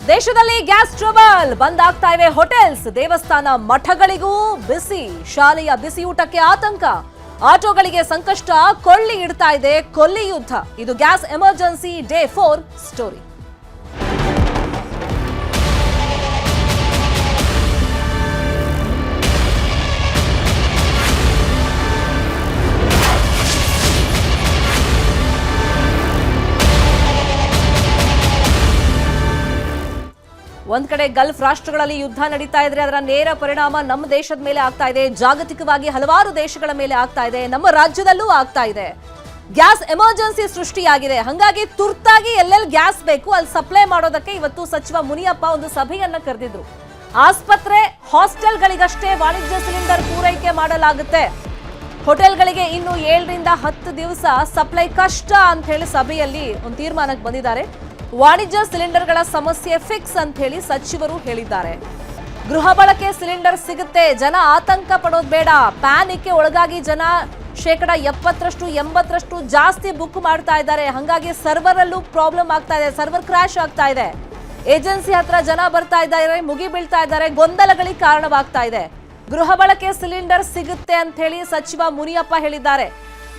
ದೇಶದಲ್ಲಿ gas trouble ಬಂದ್ ಆಗ್ತಾ ಇವೆ ಹೋಟೆಲ್ಸ್, ದೇವಸ್ಥಾನ, ಮಠಗಳಿಗೂ ಬಿಸಿ, ಶಾಲೆಯ ಬಿಸಿ ಊಟಕ್ಕೆ ಆತಂಕ, ಆಟೋಗಳಿಗೆ ಸಂಕಷ್ಟ, ಕೊಳ್ಳಿ ಇಡ್ತಾ ಇದೆ ಕೊಲ್ಲಿ ಯುದ್ಧ. ಇದು ಗ್ಯಾಸ್ ಎಮರ್ಜೆನ್ಸಿ ಡೇ 4 ಸ್ಟೋರಿ. ಒಂದ್ ಕಡೆ ಗಲ್ಫ್ ರಾಷ್ಟ್ರಗಳಲ್ಲಿ ಯುದ್ಧ ನಡೀತಾ ಇದ್ರೆ ಅದರ ನೇರ ಪರಿಣಾಮ ನಮ್ಮ ದೇಶದ ಮೇಲೆ ಆಗ್ತಾ ಇದೆ, ಜಾಗತಿಕವಾಗಿ ಹಲವಾರು ದೇಶಗಳ ಮೇಲೆ ಆಗ್ತಾ ಇದೆ, ನಮ್ಮ ರಾಜ್ಯದಲ್ಲೂ ಆಗ್ತಾ ಇದೆ. ಗ್ಯಾಸ್ ಎಮರ್ಜೆನ್ಸಿ ಸೃಷ್ಟಿಯಾಗಿದೆ. ಹಾಗಾಗಿ ತುರ್ತಾಗಿ ಎಲ್ಲೆಲ್ಲಿ ಗ್ಯಾಸ್ ಬೇಕು ಅಲ್ಲಿ ಸಪ್ಲೈ ಮಾಡೋದಕ್ಕೆ ಇವತ್ತು ಸಚಿವ ಮುನಿಯಪ್ಪ ಒಂದು ಸಭೆಯನ್ನ ಕರೆದಿದ್ರು. ಆಸ್ಪತ್ರೆ, ಹಾಸ್ಟೆಲ್ಗಳಿಗಷ್ಟೇ ವಾಣಿಜ್ಯ ಸಿಲಿಂಡರ್ ಪೂರೈಕೆ ಮಾಡಲಾಗುತ್ತೆ, ಹೋಟೆಲ್ಗಳಿಗೆ ಇನ್ನು 7 ರಿಂದ 10 ದಿವಸ ಸಪ್ಲೈ ಕಷ್ಟ ಅಂತ ಹೇಳಿ ಸಭೆಯಲ್ಲಿ ಒಂದು ತೀರ್ಮಾನಕ್ಕೆ ಬಂದಿದ್ದಾರೆ. ವಾಣಿಜ್ಯ ಸಿಲಿಂಡರ್ಗಳ ಸಮಸ್ಯೆ ಫಿಕ್ಸ್ ಅಂತ ಹೇಳಿ ಸಚಿವರು ಹೇಳಿದ್ದಾರೆ. ಗೃಹ ಬಳಕೆ ಸಿಲಿಂಡರ್ ಸಿಗುತ್ತೆ, ಜನ ಆತಂಕ ಪಡೋದು ಬೇಡ. ಪ್ಯಾನಿಕ್ಗೆ ಒಳಗಾಗಿ ಜನ 70% 80% ಜಾಸ್ತಿ ಬುಕ್ ಮಾಡ್ತಾ ಇದ್ದಾರೆ. ಹಾಗಾಗಿ ಸರ್ವರ್ ಅಲ್ಲೂ ಪ್ರಾಬ್ಲಮ್ ಆಗ್ತಾ ಇದೆ, ಸರ್ವರ್ ಕ್ರಾಶ್ ಆಗ್ತಾ ಇದೆ. ಏಜೆನ್ಸಿ ಹತ್ರ ಜನ ಬರ್ತಾ ಇದ್ದಾರೆ, ಮುಗಿ ಬೀಳ್ತಾ ಇದ್ದಾರೆ, ಗೊಂದಲಗಳಿಗೆ ಕಾರಣವಾಗ್ತಾ ಇದೆ. ಗೃಹ ಬಳಕೆ ಸಿಲಿಂಡರ್ ಸಿಗುತ್ತೆ ಅಂತ ಹೇಳಿ ಸಚಿವ ಮುನಿಯಪ್ಪ ಹೇಳಿದ್ದಾರೆ.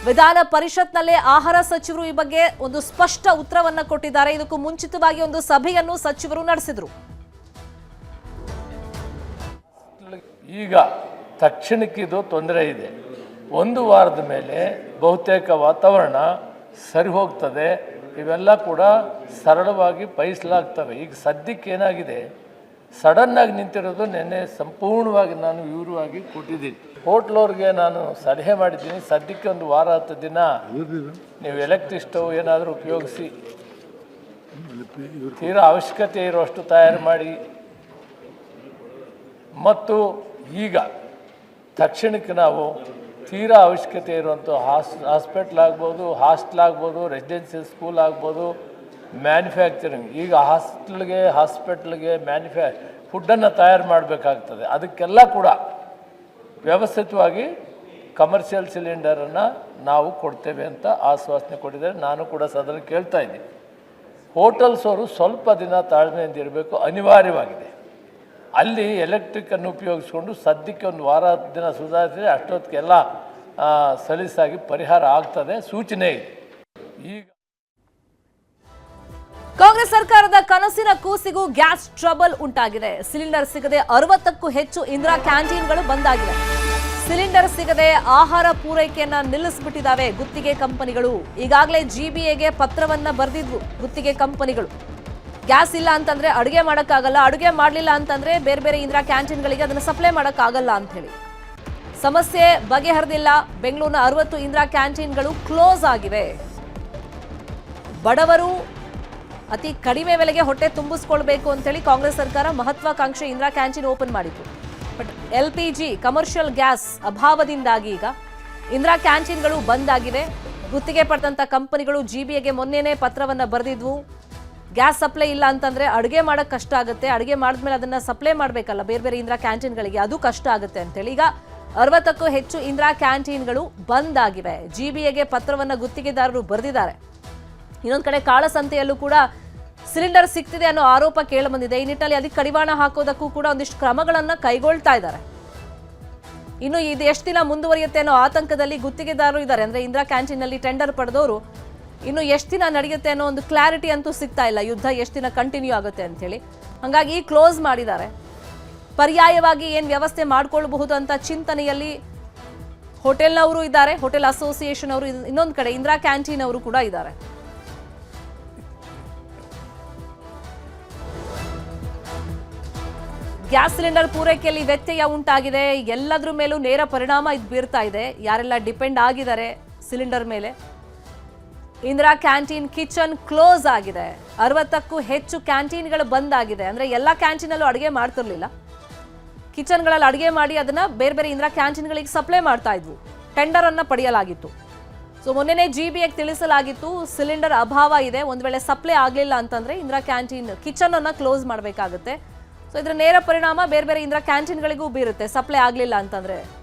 ವಿಧಾನ ಪರಿಷತ್ನಲ್ಲೇ ಆಹಾರ ಸಚಿವರು ಈ ಬಗ್ಗೆ ಒಂದು ಸ್ಪಷ್ಟ ಉತ್ತರವನ್ನ ಕೊಟ್ಟಿದ್ದಾರೆ. ಇದಕ್ಕೂ ಮುಂಚಿತವಾಗಿ ಒಂದು ಸಭೆಯನ್ನು ಸಚಿವರು ನಡೆಸಿದ್ರು. ಈಗ ತಕ್ಷಣಕ್ಕಿದು ತೊಂದರೆ ಇದೆ. 1 ವಾರದ ಮೇಲೆ ಬಹುತೇಕ ವಾತಾವರಣ ಸರಿ ಹೋಗ್ತದೆ, ಇವೆಲ್ಲ ಕೂಡ ಸರಳವಾಗಿ ಪೈಸಲಾಗ್ತವೆ. ಈಗ ಸದ್ಯಕ್ಕೆ ಏನಾಗಿದೆ, ಸಡನ್ನಾಗಿ ನಿಂತಿರೋದು ನೆನ್ನೆ ಸಂಪೂರ್ಣವಾಗಿ ನಾನು ವಿವರವಾಗಿ ಕೊಟ್ಟಿದ್ದೀನಿ. ಹೋಟ್ಲವ್ರಿಗೆ ನಾನು ಸಲಹೆ ಮಾಡಿದ್ದೀನಿ, ಸದ್ಯಕ್ಕೆ 1 ವಾರ 10 ದಿನ ನೀವು ಎಲೆಕ್ಟ್ರಿಕ್ ಸ್ಟವ್ ಏನಾದರೂ ಉಪಯೋಗಿಸಿ ತೀರಾ ಅವಶ್ಯಕತೆ ಇರುವಷ್ಟು ತಯಾರು ಮಾಡಿ. ಮತ್ತು ಈಗ ತಕ್ಷಣಕ್ಕೆ ನಾವು ತೀರಾ ಅವಶ್ಯಕತೆ ಇರುವಂಥ ಹಾಸ್ಪಿಟ್ಲ್ ಆಗ್ಬೋದು, ಹಾಸ್ಟೆಲ್ ಆಗ್ಬೋದು, ರೆಸಿಡೆನ್ಷಿಯಲ್ ಸ್ಕೂಲ್ ಆಗ್ಬೋದು, ಮ್ಯಾನುಫ್ಯಾಕ್ಚರಿಂಗ್, ಈಗ ಹಾಸ್ಪಿಟ್ಲ್ಗೆ ಫುಡ್ಡನ್ನು ತಯಾರು ಮಾಡಬೇಕಾಗ್ತದೆ. ಅದಕ್ಕೆಲ್ಲ ಕೂಡ ವ್ಯವಸ್ಥಿತವಾಗಿ ಕಮರ್ಷಿಯಲ್ ಸಿಲಿಂಡರನ್ನು ನಾವು ಕೊಡ್ತೇವೆ ಅಂತ ಆಶ್ವಾಸನೆ ಕೊಟ್ಟಿದ್ದಾರೆ. ನಾನು ಕೂಡ ಸದನ ಕೇಳ್ತಾ ಇದ್ದೀನಿ. ಹೋಟೆಲ್ಸ್ ಅವರು ಸ್ವಲ್ಪ ದಿನ ತಾಳ್ಮೆಯಿಂದ ಇರಬೇಕು, ಅನಿವಾರ್ಯವಾಗಿದೆ. ಅಲ್ಲಿ ಎಲೆಕ್ಟ್ರಿಕನ್ನು ಉಪಯೋಗಿಸ್ಕೊಂಡು ಸದ್ಯಕ್ಕೆ 1 ವಾರ 10 ದಿನ ಸುಧಾರಿಸಿದರೆ ಅಷ್ಟೊತ್ತಿಗೆಲ್ಲ ಸಲೀಸಾಗಿ ಪರಿಹಾರ ಆಗ್ತದೆ, ಸೂಚನೆ ಇದೆ. ಈಗ ಕಾಂಗ್ರೆಸ್ ಸರ್ಕಾರದ ಕನಸಿನ ಕೂಸಿಗೂ ಗ್ಯಾಸ್ ಟ್ರಬಲ್ ಉಂಟಾಗಿದೆ. ಸಿಲಿಂಡರ್ ಸಿಗದೆ 60ಕ್ಕೂ ಹೆಚ್ಚು ಇಂದಿರಾ ಕ್ಯಾಂಟೀನ್ಗಳು ಬಂದಾಗಿವೆ. ಸಿಲಿಂಡರ್ ಸಿಗದೆ ಆಹಾರ ಪೂರೈಕೆಯನ್ನ ನಿಲ್ಲಿಸಿಬಿಟ್ಟಿದ್ದಾವೆ ಗುತ್ತಿಗೆ ಕಂಪನಿಗಳು. ಈಗಾಗಲೇ GBAಗೆ ಪತ್ರವನ್ನ ಬರೆದಿದ್ವು ಗುತ್ತಿಗೆ ಕಂಪನಿಗಳು. ಗ್ಯಾಸ್ ಇಲ್ಲ ಅಂತಂದ್ರೆ ಅಡುಗೆ ಮಾಡೋಕ್ಕಾಗಲ್ಲ, ಅಡುಗೆ ಮಾಡಲಿಲ್ಲ ಅಂತಂದ್ರೆ ಬೇರೆ ಬೇರೆ ಇಂದಿರಾ ಕ್ಯಾಂಟೀನ್ಗಳಿಗೆ ಅದನ್ನು ಸಪ್ಲೈ ಮಾಡೋಕ್ಕಾಗಲ್ಲ ಅಂತ ಹೇಳಿ ಸಮಸ್ಯೆ ಬಗೆಹರಿದಿಲ್ಲ. ಬೆಂಗಳೂರಿನ 60 ಇಂದಿರಾ ಕ್ಯಾಂಟೀನ್ಗಳು ಕ್ಲೋಸ್ ಆಗಿವೆ. ಬಡವರು ಅತಿ ಕಡಿಮೆ ಬೆಲೆಗೆ ಹೊಟ್ಟೆ ತುಂಬಿಸ್ಕೊಳ್ಬೇಕು ಅಂತೇಳಿ ಕಾಂಗ್ರೆಸ್ ಸರ್ಕಾರ ಮಹತ್ವಾಕಾಂಕ್ಷೆ ಇಂದಿರಾ ಕ್ಯಾಂಟೀನ್ ಓಪನ್ ಮಾಡಿತ್ತು. ಬಟ್ LPG ಕಮರ್ಷಿಯಲ್ ಗ್ಯಾಸ್ ಅಭಾವದಿಂದಾಗಿ ಈಗ ಇಂದಿರಾ ಕ್ಯಾಂಟೀನ್ಗಳು ಬಂದ್ ಆಗಿವೆ. ಗುತ್ತಿಗೆ ಪಡೆದಂತ ಕಂಪನಿಗಳು GBAಗೆ ಮೊನ್ನೆನೇ ಪತ್ರವನ್ನ ಬರೆದಿದ್ವು. ಗ್ಯಾಸ್ ಸಪ್ಲೈ ಇಲ್ಲ ಅಂತಂದ್ರೆ ಅಡುಗೆ ಮಾಡೋಕ್ಕೆ ಕಷ್ಟ ಆಗುತ್ತೆ, ಅಡುಗೆ ಮಾಡಿದ್ಮೇಲೆ ಅದನ್ನ ಸಪ್ಲೈ ಮಾಡಬೇಕಲ್ಲ ಬೇರೆ ಬೇರೆ ಇಂದಿರಾ ಕ್ಯಾಂಟೀನ್ಗಳಿಗೆ, ಅದು ಕಷ್ಟ ಆಗುತ್ತೆ ಅಂತೇಳಿ ಈಗ 60ಕ್ಕೂ ಹೆಚ್ಚು ಇಂದಿರಾ ಕ್ಯಾಂಟೀನ್ಗಳು ಬಂದ್ ಆಗಿವೆ. GBAಗೆ ಪತ್ರವನ್ನ ಗುತ್ತಿಗೆದಾರರು ಬರೆದಿದ್ದಾರೆ. ಇನ್ನೊಂದು ಕಡೆ ಕಾಳಸಂತೆಯಲ್ಲೂ ಕೂಡ ಸಿಲಿಂಡರ್ ಸಿಗ್ತಿದೆ ಅನ್ನೋ ಆರೋಪ ಕೇಳಿಬಂದಿದೆ. ಈ ನಿಟ್ಟಿನಲ್ಲಿ ಅದಕ್ಕೆ ಕಡಿವಾಣ ಹಾಕೋದಕ್ಕೂ ಕೂಡ ಒಂದಿಷ್ಟು ಕ್ರಮಗಳನ್ನ ಕೈಗೊಳ್ತಾ ಇದ್ದಾರೆ. ಇನ್ನು ಇದು ಎಷ್ಟು ದಿನ ಮುಂದುವರಿಯುತ್ತೆ ಅನ್ನೋ ಆತಂಕದಲ್ಲಿ ಗುತ್ತಿಗೆದಾರರು ಇದ್ದಾರೆ. ಅಂದ್ರೆ ಇಂದಿರಾ ಕ್ಯಾಂಟೀನ್ನಲ್ಲಿ ಟೆಂಡರ್ ಪಡೆದವರು ಇನ್ನು ಎಷ್ಟು ದಿನ ನಡೆಯುತ್ತೆ ಅನ್ನೋ ಒಂದು ಕ್ಲಾರಿಟಿ ಅಂತೂ ಸಿಗ್ತಾ ಇಲ್ಲ, ಯುದ್ಧ ಎಷ್ಟು ದಿನ ಕಂಟಿನ್ಯೂ ಆಗುತ್ತೆ ಅಂತ ಹೇಳಿ. ಹಾಗಾಗಿ ಕ್ಲೋಸ್ ಮಾಡಿದ್ದಾರೆ. ಪರ್ಯಾಯವಾಗಿ ಏನು ವ್ಯವಸ್ಥೆ ಮಾಡ್ಕೊಳ್ಬಹುದು ಅಂತ ಚಿಂತನೆಯಲ್ಲಿ ಹೋಟೆಲ್ನವರು ಇದ್ದಾರೆ, ಹೋಟೆಲ್ ಅಸೋಸಿಯೇಷನ್ ಅವರು, ಇನ್ನೊಂದು ಕಡೆ ಇಂದಿರಾ ಕ್ಯಾಂಟೀನ್ ಅವರು ಕೂಡ ಇದ್ದಾರೆ. ಗ್ಯಾಸ್ ಸಿಲಿಂಡರ್ ಪೂರೈಕೆಯಲ್ಲಿ ವ್ಯತ್ಯಯ ಉಂಟಾಗಿದೆ. ಎಲ್ಲದ್ರ ಮೇಲೂ ನೇರ ಪರಿಣಾಮ ಇದು ಬೀರ್ತಾ ಇದೆ. ಯಾರೆಲ್ಲ ಡಿಪೆಂಡ್ ಆಗಿದ್ದಾರೆ ಸಿಲಿಂಡರ್ ಮೇಲೆ. ಇಂದಿರಾ ಕ್ಯಾಂಟೀನ್ ಕಿಚನ್ ಕ್ಲೋಸ್ ಆಗಿದೆ. 60ಕ್ಕೂ ಹೆಚ್ಚು ಕ್ಯಾಂಟೀನ್ಗಳು ಬಂದ್ ಆಗಿದೆ. ಅಂದ್ರೆ ಎಲ್ಲ ಕ್ಯಾಂಟೀನಲ್ಲೂ ಅಡುಗೆ ಮಾಡ್ತಿರ್ಲಿಲ್ಲ, ಕಿಚನ್ಗಳಲ್ಲಿ ಅಡುಗೆ ಮಾಡಿ ಅದನ್ನ ಬೇರೆ ಬೇರೆ ಇಂದಿರಾ ಕ್ಯಾಂಟೀನ್ಗಳಿಗೆ ಸಪ್ಲೈ ಮಾಡ್ತಾ ಇದ್ವು. ಟೆಂಡರ್ ಅನ್ನ ಪಡೆಯಲಾಗಿತ್ತು. ಸೊ ಮೊನ್ನೆನೇ GBAಗೆ ತಿಳಿಸಲಾಗಿತ್ತು ಸಿಲಿಂಡರ್ ಅಭಾವ ಇದೆ, ಒಂದ್ ವೇಳೆ ಸಪ್ಲೈ ಆಗಲಿಲ್ಲ ಅಂತಂದ್ರೆ ಇಂದಿರಾ ಕ್ಯಾಂಟೀನ್ ಕಿಚನ್ ಅನ್ನ ಕ್ಲೋಸ್ ಮಾಡಬೇಕಾಗುತ್ತೆ. ಸೊ ಇದರ ನೇರ ಪರಿಣಾಮ ಬೇರೆ ಬೇರೆ ಇಂದಿರಾ ಕ್ಯಾಂಟೀನ್ಗಳಿಗೂ ಬೀರುತ್ತೆ, ಸಪ್ಲೈ ಆಗಲಿಲ್ಲ ಅಂತಂದ್ರೆ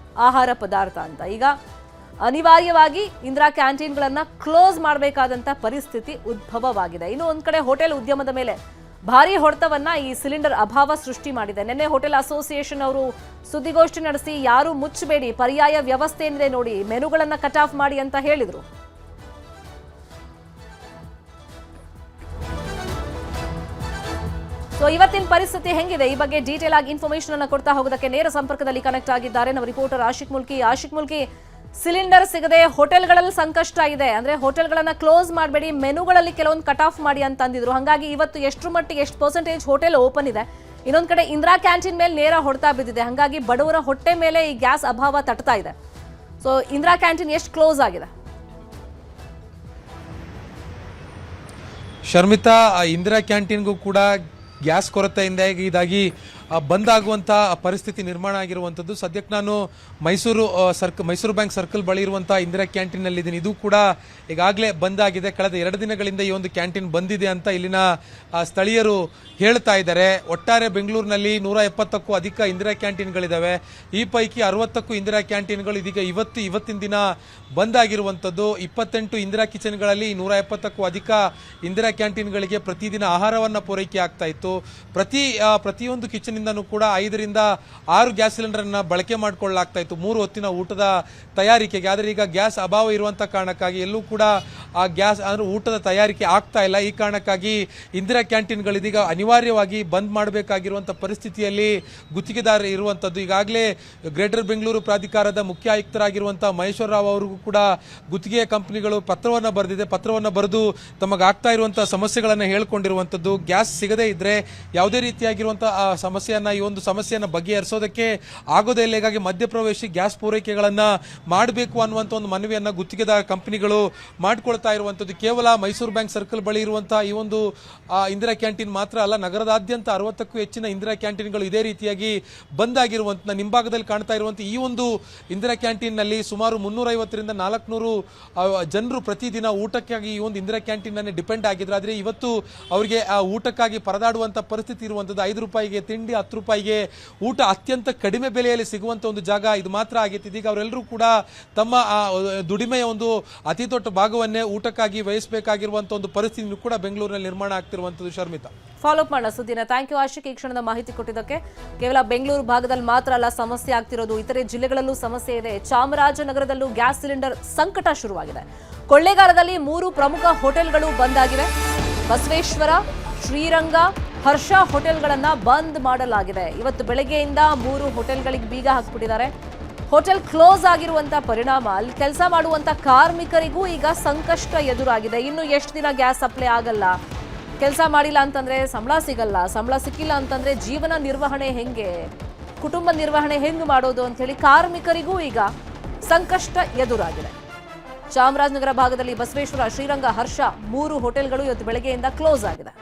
ಆಹಾರ ಪದಾರ್ಥ ಅಂತ. ಈಗ ಅನಿವಾರ್ಯವಾಗಿ ಇಂದಿರಾ ಕ್ಯಾಂಟೀನ್ಗಳನ್ನು ಕ್ಲೋಸ್ ಮಾಡಬೇಕಾದಂತ ಪರಿಸ್ಥಿತಿ ಉದ್ಭವವಾಗಿದೆ. ಇನ್ನು ಒಂದು ಕಡೆ ಹೋಟೆಲ್ ಉದ್ಯಮದ ಮೇಲೆ ಭಾರಿ ಹೊಡೆತವನ್ನ ಈ ಸಿಲಿಂಡರ್ ಅಭಾವ ಸೃಷ್ಟಿ ಮಾಡಿದೆ. ನಿನ್ನೆ ಹೋಟೆಲ್ ಅಸೋಸಿಯೇಷನ್ ಅವರು ಸುದ್ದಿಗೋಷ್ಠಿ ನಡೆಸಿ ಯಾರು ಮುಚ್ಚಬೇಡಿ, ಪರ್ಯಾಯ ವ್ಯವಸ್ಥೆ ಏನಿದೆ ನೋಡಿ, ಮೆನುಗಳನ್ನ ಕಟ್ ಆಫ್ ಮಾಡಿ ಅಂತ ಹೇಳಿದ್ರು. ಸೊ ಇವತ್ತಿನ ಪರಿಸ್ಥಿತಿ ಹೆಂಗಿದೆ ಈ ಬಗ್ಗೆ ಡೀಟೇಲ್ ಆಗಿ ಇನ್ಫಾರ್ಮೇಶನ್ ಅನ್ನು ಕೊಡ್ತಾ ಹೋಗೋದಕ್ಕೆ ನೇರ ಸಂಪರ್ಕದಲ್ಲಿ ಕನೆಕ್ಟ್ ಆಗಿದ್ದಾರೆ ನಮ್ಮ ರಿಪೋರ್ಟರ್ ಆಶಿಕ್ ಮುಲ್ಕಿ. ಸಿಲಿಂಡರ್ ಸಿಗದೆ ಹೋಟೆಲ್ಗಳಲ್ಲಿ ಸಂಕಷ್ಟ ಇದೆ, ಅಂದ್ರೆ ಹೋಟೆಲ್ಗಳನ್ನ ಕ್ಲೋಸ್ ಮಾಡಬೇಡಿ, ಮೆನುಗಳಲ್ಲಿ ಕೆಲವೊಂದು ಕಟ್ ಆಫ್ ಮಾಡಿ ಅಂತ ಅಂದಿದ್ರು. ಹಾಗಾಗಿ ಇವತ್ತು ಎಷ್ಟು ಮಟ್ಟಿಗೆ ಎಷ್ಟು ಪರ್ಸೆಂಟೇಜ್ ಹೋಟೆಲ್ ಓಪನ್ ಇದೆ, ಇನ್ನೊಂದ್ ಕಡೆ ಇಂದಿರಾ ಕ್ಯಾಂಟೀನ್ ಮೇಲೆ ನೇರ ಹೊಡ್ತಾ ಬಿದ್ದಿದೆ. ಹಾಗಾಗಿ ಬಡವರ ಹೊಟ್ಟೆ ಮೇಲೆ ಈ ಗ್ಯಾಸ್ ಅಭಾವ ತಟ್ತಾ ಇದೆ. ಸೊ ಇಂದಿರಾ ಕ್ಯಾಂಟೀನ್ ಎಷ್ಟು ಕ್ಲೋಸ್ ಆಗಿದೆ? ಶರ್ಮಿತಾ, ಇಂದಿರಾ ಕ್ಯಾಂಟೀನ್ಗೂ ಕೂಡ ಗ್ಯಾಸ್ ಕೊರತೆಯಿಂದಾಗಿ ಬಂದ್ ಆಗುವಂಥ ಪರಿಸ್ಥಿತಿ ನಿರ್ಮಾಣ ಆಗಿರುವಂಥದ್ದು. ಸದ್ಯಕ್ಕೆ ನಾನು ಮೈಸೂರು ಬ್ಯಾಂಕ್ ಸರ್ಕಲ್ ಬಳಿ ಇರುವಂಥ ಇಂದಿರಾ ಕ್ಯಾಂಟೀನ್ನಲ್ಲಿದ್ದೀನಿ. ಇದು ಕೂಡ ಈಗಾಗಲೇ ಬಂದ್ ಆಗಿದೆ. ಕಳೆದ 2 ದಿನಗಳಿಂದ ಈ ಒಂದು ಕ್ಯಾಂಟೀನ್ ಬಂದಿದೆ ಅಂತ ಇಲ್ಲಿನ ಸ್ಥಳೀಯರು ಹೇಳ್ತಾ ಇದ್ದಾರೆ. ಒಟ್ಟಾರೆ ಬೆಂಗಳೂರಿನಲ್ಲಿ 170ಕ್ಕೂ ಅಧಿಕ ಇಂದಿರಾ ಕ್ಯಾಂಟೀನ್ಗಳಿದ್ದಾವೆ. ಈ ಪೈಕಿ 60ಕ್ಕೂ ಇಂದಿರಾ ಕ್ಯಾಂಟೀನ್ಗಳು ಇದೀಗ ಇವತ್ತಿನ ದಿನ ಬಂದ್ ಆಗಿರುವಂಥದ್ದು. 28 ಇಂದಿರಾ ಕಿಚನ್ಗಳಲ್ಲಿ 170ಕ್ಕೂ ಅಧಿಕ ಇಂದಿರಾ ಕ್ಯಾಂಟೀನ್ಗಳಿಗೆ ಪ್ರತಿದಿನ ಆಹಾರವನ್ನು ಪೂರೈಕೆ ಆಗ್ತಾ ಇತ್ತು. ಪ್ರತಿಯೊಂದು ಕಿಚನಿಂದನೂ ಕೂಡ 5 ರಿಂದ 6 ಗ್ಯಾಸ್ ಸಿಲಿಂಡರ್ನ ಬಳಕೆ ಮಾಡಿಕೊಳ್ಳಲಾಗ್ತಾ ಇತ್ತು 3 ಹೊತ್ತಿನ ಊಟದ ತಯಾರಿಕೆಗೆ. ಆದರೆ ಈಗ ಗ್ಯಾಸ್ ಅಭಾವ ಇರುವಂಥ ಕಾರಣಕ್ಕಾಗಿ ಎಲ್ಲೂ ಕೂಡ ಆ ಗ್ಯಾಸ್ ಅಂದರೆ ಊಟದ ತಯಾರಿಕೆ ಆಗ್ತಾ ಇಲ್ಲ. ಈ ಕಾರಣಕ್ಕಾಗಿ ಇಂದಿರಾ ಕ್ಯಾಂಟೀನ್ಗಳಿದೀಗ ಅನಿವಾರ್ಯವಾಗಿ ಬಂದ್ ಮಾಡಬೇಕಾಗಿರುವಂಥ ಪರಿಸ್ಥಿತಿಯಲ್ಲಿ ಗುತ್ತಿಗೆದಾರರು ಇರುವಂಥದ್ದು. ಈಗಾಗಲೇ ಗ್ರೇಟರ್ ಬೆಂಗಳೂರು ಪ್ರಾಧಿಕಾರದ ಮುಖ್ಯ ಆಯುಕ್ತರಾಗಿರುವಂಥ ಮಹೇಶ್ವರ ರಾವ್ ಅವರಿಗೂ ಕೂಡ ಗುತ್ತಿಗೆ ಕಂಪನಿಗಳು ಪತ್ರವನ್ನು ಬರೆದು ತಮಗಾಗ್ತಾ ಇರುವಂಥ ಸಮಸ್ಯೆಗಳನ್ನು ಹೇಳ್ಕೊಂಡಿರುವಂಥದ್ದು. ಗ್ಯಾಸ್ ಸಿಗದೇ ಇದ್ರೆ ಯಾವುದೇ ರೀತಿಯಾಗಿರುವಂಥ ಈ ಒಂದು ಸಮಸ್ಯೆಯನ್ನು ಬಗೆಹರಿಸೋದಕ್ಕೆ ಆಗೋದೇ ಇಲ್ಲ. ಹೀಗಾಗಿ ಮಧ್ಯಪ್ರವೇಶಿ ಗ್ಯಾಸ್ ಪೂರೈಕೆಗಳನ್ನು ಮಾಡಬೇಕು ಅನ್ನುವಂಥ ಒಂದು ಮನವಿಯನ್ನು ಗುತ್ತಿಗೆದಾರ ಕಂಪನಿಗಳು ಮಾಡ್ಕೊಳ್ತಾ ಇರುವಂಥದ್ದು. ಕೇವಲ ಮೈಸೂರು ಬ್ಯಾಂಕ್ ಸರ್ಕಲ್ ಬಳಿ ಇರುವಂತಹ ಈ ಒಂದು ಇಂದಿರಾ ಕ್ಯಾಂಟೀನ್ ಮಾತ್ರ ಅಲ್ಲ, ನಗರದಾದ್ಯಂತ 60ಕ್ಕೂ ಹೆಚ್ಚಿನ ಇಂದಿರಾ ಕ್ಯಾಂಟೀನ್ಗಳು ಇದೇ ರೀತಿಯಾಗಿ ಬಂದ್ ಆಗಿರುವಂಥ ನಿಂಭಾಗದಲ್ಲಿ ಕಾಣ್ತಾ ಇರುವಂಥ ಈ ಒಂದು ಇಂದಿರಾ ಕ್ಯಾಂಟೀನ್ನಲ್ಲಿ ಸುಮಾರು 350 ರಿಂದ 400 ಜನರು ಪ್ರತಿದಿನ ಊಟಕ್ಕಾಗಿ ಈ ಒಂದು ಇಂದಿರಾ ಕ್ಯಾಂಟೀನ್ ಡಿಪೆಂಡ್ ಆಗಿದ್ರು. ಆದರೆ ಇವತ್ತು ಅವರಿಗೆ ಆ ಊಟಕ್ಕಾಗಿ ಪರದಾಡುವಂಥ ಪರಿಸ್ಥಿತಿ ಇರುವಂಥದ್ದು. 5 ರೂಪಾಯಿಗೆ ತಿಂಡಿ, 10 ರೂಪಾಯಿಗೆ ಊಟ ಅತ್ಯಂತ ಕಡಿಮೆ ಬೆಲೆಯಲ್ಲಿ ಸಿಗುವಂಥ ಒಂದು ಜಾಗ ಇದು ಮಾತ್ರ ಆಗೈತಿ. ಇದೀಗ ಅವರೆಲ್ಲರೂ ಕೂಡ ತಮ್ಮ ದುಡಿಮೆಯ ಒಂದು ಅತಿ ದೊಡ್ಡ ಭಾಗವನ್ನೇ ಊಟಕ್ಕಾಗಿ ವಹಿಸಬೇಕಾಗಿರುವಂಥ ಒಂದು ಪರಿಸ್ಥಿತಿ ಕೂಡ ಬೆಂಗಳೂರಿನಲ್ಲಿ ನಿರ್ಮಾಣ ಆಗ್ತಿರುವಂಥದ್ದು. ಶರ್ಮಿತಾ, ಫಾಲೋ ಅಪ್ ಮಾಡೋಣ ಸುದ್ದಿನ. ಥ್ಯಾಂಕ್ ಯು ಆಶಿಕ್, ಈ ಕ್ಷಣದ ಮಾಹಿತಿ ಕೊಟ್ಟಿದ್ದಕ್ಕೆ. ಕೇವಲ ಬೆಂಗಳೂರು ಭಾಗದಲ್ಲಿ ಮಾತ್ರ ಅಲ್ಲ ಸಮಸ್ಯೆ ಆಗ್ತಿರೋದು, ಇತರೆ ಜಿಲ್ಲೆಗಳಲ್ಲೂ ಸಮಸ್ಯೆ ಇದೆ. ಚಾಮರಾಜನಗರದಲ್ಲೂ ಗ್ಯಾಸ್ ಸಿಲಿಂಡರ್ ಸಂಕಟ ಶುರುವಾಗಿದೆ. ಕೊಳ್ಳೇಗಾಲದಲ್ಲಿ 3 ಪ್ರಮುಖ ಹೋಟೆಲ್ಗಳು ಬಂದ್ ಆಗಿವೆ. ಬಸವೇಶ್ವರ, ಶ್ರೀರಂಗ, ಹರ್ಷ ಹೋಟೆಲ್ಗಳನ್ನ ಬಂದ್ ಮಾಡಲಾಗಿದೆ. ಇವತ್ತು ಬೆಳಗ್ಗೆಯಿಂದ 3 ಹೋಟೆಲ್ಗಳಿಗೆ ಬೀಗ ಹಾಕ್ಬಿಟ್ಟಿದ್ದಾರೆ. ಹೋಟೆಲ್ ಕ್ಲೋಸ್ ಆಗಿರುವಂತ ಪರಿಣಾಮ ಅಲ್ಲಿ ಕೆಲಸ ಮಾಡುವಂತ ಕಾರ್ಮಿಕರಿಗೂ ಈಗ ಸಂಕಷ್ಟ ಎದುರಾಗಿದೆ. ಇನ್ನು ಎಷ್ಟು ದಿನ ಗ್ಯಾಸ್ ಸಪ್ಲೈ ಆಗಲ್ಲ, ಕೆಲಸ ಮಾಡಿಲ್ಲ ಅಂತಂದ್ರೆ ಸಂಬಳ ಸಿಗಲ್ಲ, ಸಂಬಳ ಸಿಕ್ಕಿಲ್ಲ ಅಂತಂದ್ರೆ ಜೀವನ ನಿರ್ವಹಣೆ ಹೆಂಗೆ, ಕುಟುಂಬ ನಿರ್ವಹಣೆ ಹೆಂಗೆ ಮಾಡೋದು ಅಂತ ಹೇಳಿ ಕಾರ್ಮಿಕರಿಗೂ ಈಗ ಸಂಕಷ್ಟ ಎದುರಾಗಿದೆ. ಚಾಮರಾಜನಗರ ಭಾಗದಲ್ಲಿ ಬಸವೇಶ್ವರ, ಶ್ರೀರಂಗ, ಹರ್ಷ 3 ಹೋಟೆಲ್ಗಳು ಇವತ್ತು ಬೆಳಗ್ಗೆಯಿಂದ ಕ್ಲೋಸ್ ಆಗಿದೆ.